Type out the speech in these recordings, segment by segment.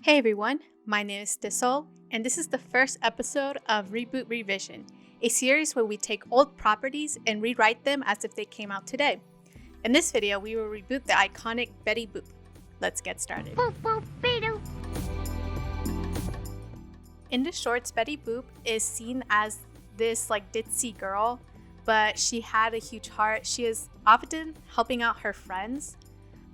Hey everyone, my name is Desol, and this is the first episode of Reboot Revision, a series where we take old properties and rewrite them as if they came out today. In this video, we will reboot the iconic Betty Boop. Let's get started. In the shorts, Betty Boop is seen as this ditzy girl, but she had a huge heart. She is often helping out her friends.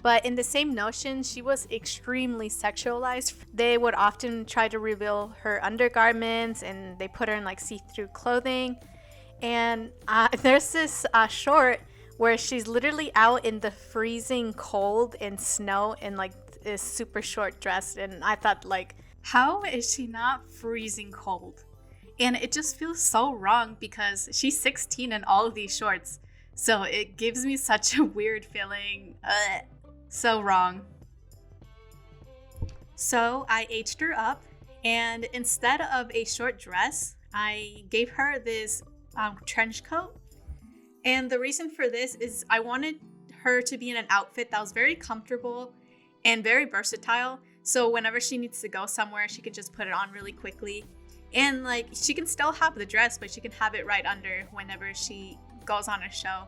But in the same notion, she was extremely sexualized. They would often try to reveal her undergarments and they put her in see-through clothing. And there's this short where she's literally out in the freezing cold and snow in this super short dress. And I thought how is she not freezing cold? And it just feels so wrong because she's 16 in all of these shorts. So it gives me such a weird feeling. So wrong. So I aged her up, and instead of a short dress, I gave her this trench coat. And the reason for this is I wanted her to be in an outfit that was very comfortable and very versatile. So whenever she needs to go somewhere, she can just put it on really quickly. And she can still have the dress, but she can have it right under whenever she goes on a show.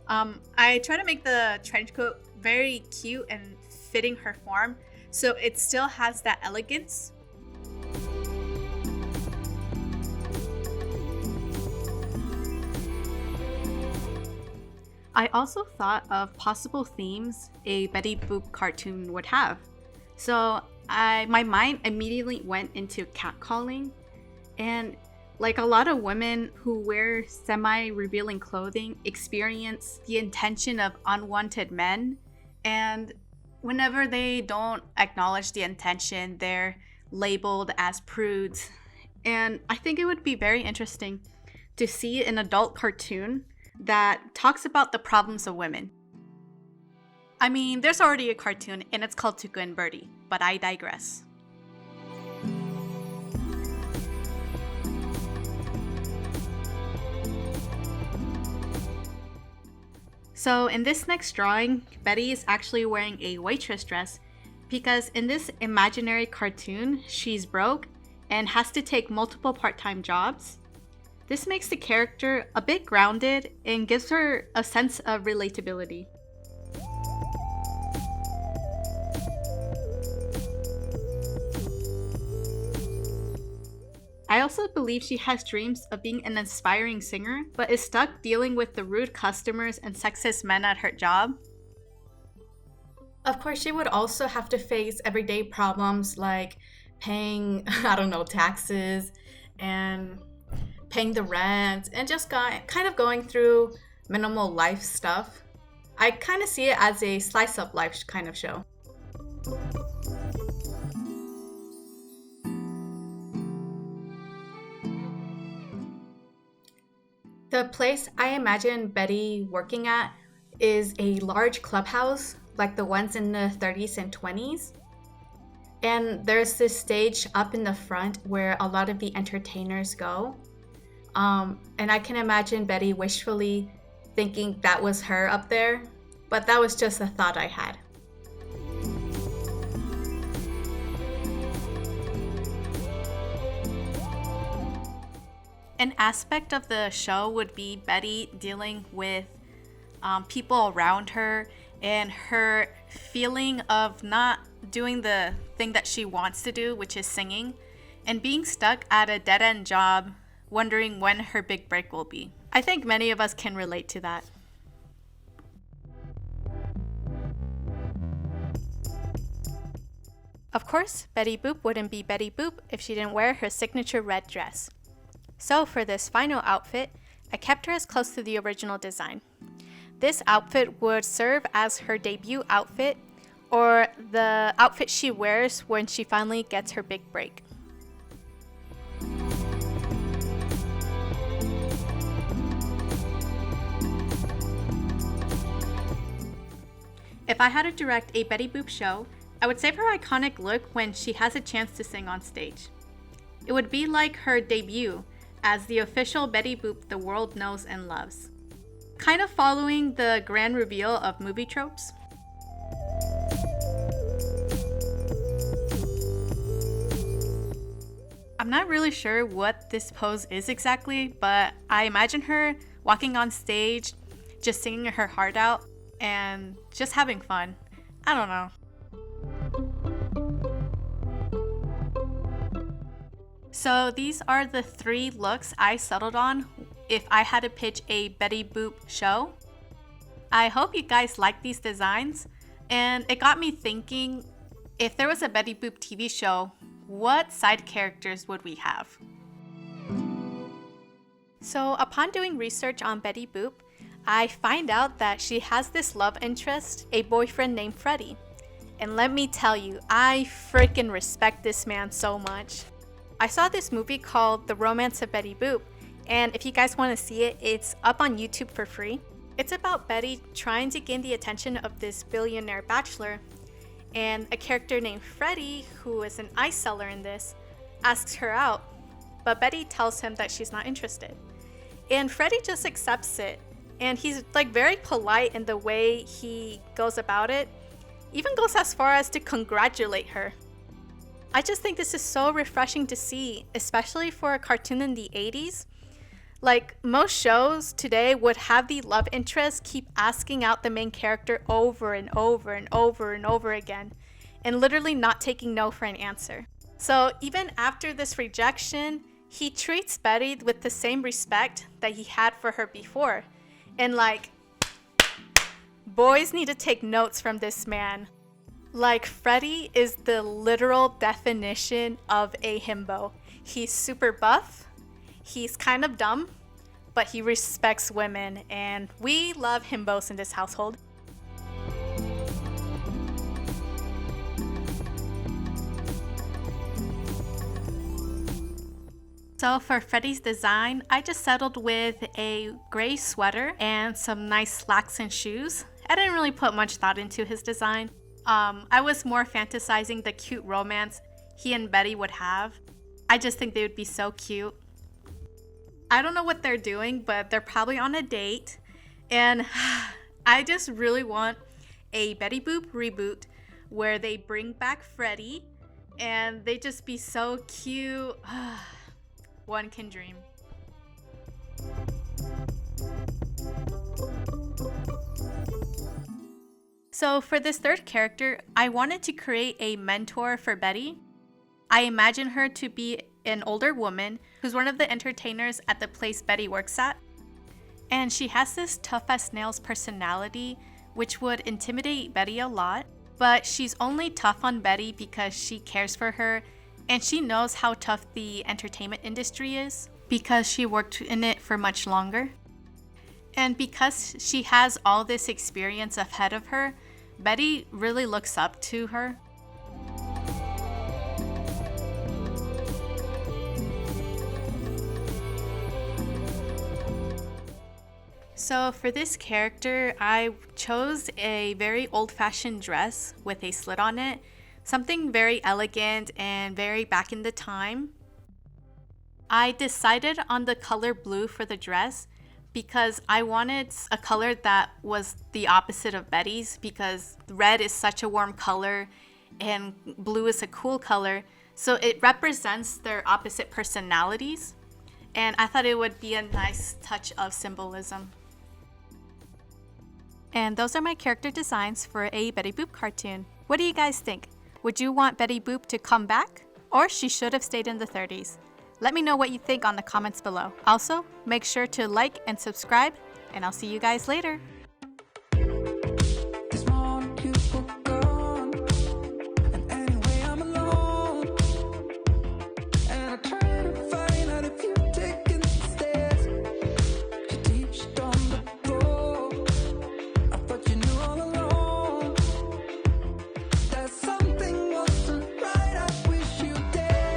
I try to make the trench coat very cute and fitting her form, so it still has that elegance. I also thought of possible themes a Betty Boop cartoon would have. So my mind immediately went into catcalling, and like a lot of women who wear semi-revealing clothing experience the intention of unwanted men, and whenever they don't acknowledge the intention, they're labeled as prudes. And I think it would be very interesting to see an adult cartoon that talks about the problems of women. I mean, there's already a cartoon and it's called Tuca and Birdie, but I digress. So in this next drawing, Betty is actually wearing a waitress dress because in this imaginary cartoon, she's broke and has to take multiple part-time jobs. This makes the character a bit grounded and gives her a sense of relatability. I also believe she has dreams of being an aspiring singer, but is stuck dealing with the rude customers and sexist men at her job. Of course, she would also have to face everyday problems like paying, taxes and paying the rent and just kind of going through minimal life stuff. I kind of see it as a slice of life kind of show. The place I imagine Betty working at is a large clubhouse like the ones in the 30s and 20s. And there's this stage up in the front where a lot of the entertainers go. And I can imagine Betty wishfully thinking that was her up there, but that was just a thought I had. An aspect of the show would be Betty dealing with people around her and her feeling of not doing the thing that she wants to do, which is singing, and being stuck at a dead-end job, wondering when her big break will be. I think many of us can relate to that. Of course, Betty Boop wouldn't be Betty Boop if she didn't wear her signature red dress. So for this final outfit, I kept her as close to the original design. This outfit would serve as her debut outfit or the outfit she wears when she finally gets her big break. If I had to direct a Betty Boop show, I would save her iconic look when she has a chance to sing on stage. It would be like her debut as the official Betty Boop the world knows and loves. Kind of following the grand reveal of movie tropes. I'm not really sure what this pose is exactly, but I imagine her walking on stage, just singing her heart out and just having fun. I don't know. So these are the 3 looks I settled on if I had to pitch a Betty Boop show. I hope you guys like these designs, and it got me thinking, if there was a Betty Boop TV show, what side characters would we have? So upon doing research on Betty Boop, I find out that she has this love interest, a boyfriend named Freddie. And let me tell you, I freaking respect this man so much. I saw this movie called The Romance of Betty Boop, and if you guys want to see it, it's up on YouTube for free. It's about Betty trying to gain the attention of this billionaire bachelor, and a character named Freddie, who is an ice seller in this, asks her out, but Betty tells him that she's not interested. And Freddie just accepts it, and he's like very polite in the way he goes about it, even goes as far as to congratulate her. I just think this is so refreshing to see, especially for a cartoon in the 80s. Like, most shows today would have the love interest keep asking out the main character over and over and over and over again, and literally not taking no for an answer. So even after this rejection, he treats Betty with the same respect that he had for her before. And like, boys need to take notes from this man. Like, Freddie is the literal definition of a himbo. He's super buff, he's kind of dumb, but he respects women, and we love himbos in this household. So for Freddie's design, I just settled with a gray sweater and some nice slacks and shoes. I didn't really put much thought into his design. I was more fantasizing the cute romance he and Betty would have. I just think they would be so cute. I don't know what they're doing, but they're probably on a date. And I just really want a Betty Boop reboot where they bring back Freddie and they just be so cute. One can dream. So for this 3rd character, I wanted to create a mentor for Betty. I imagine her to be an older woman who's one of the entertainers at the place Betty works at. And she has this tough as nails personality, which would intimidate Betty a lot. But she's only tough on Betty because she cares for her, and she knows how tough the entertainment industry is because she worked in it for much longer. And because she has all this experience ahead of her, Betty really looks up to her. So for this character, I chose a very old-fashioned dress with a slit on it, something very elegant and very back in the time. I decided on the color blue for the dress because I wanted a color that was the opposite of Betty's, because red is such a warm color and blue is a cool color. So it represents their opposite personalities. And I thought it would be a nice touch of symbolism. And those are my character designs for a Betty Boop cartoon. What do you guys think? Would you want Betty Boop to come back? Or she should have stayed in the 30s? Let me know what you think on the comments below. Also, make sure to like and subscribe, and I'll see you guys later.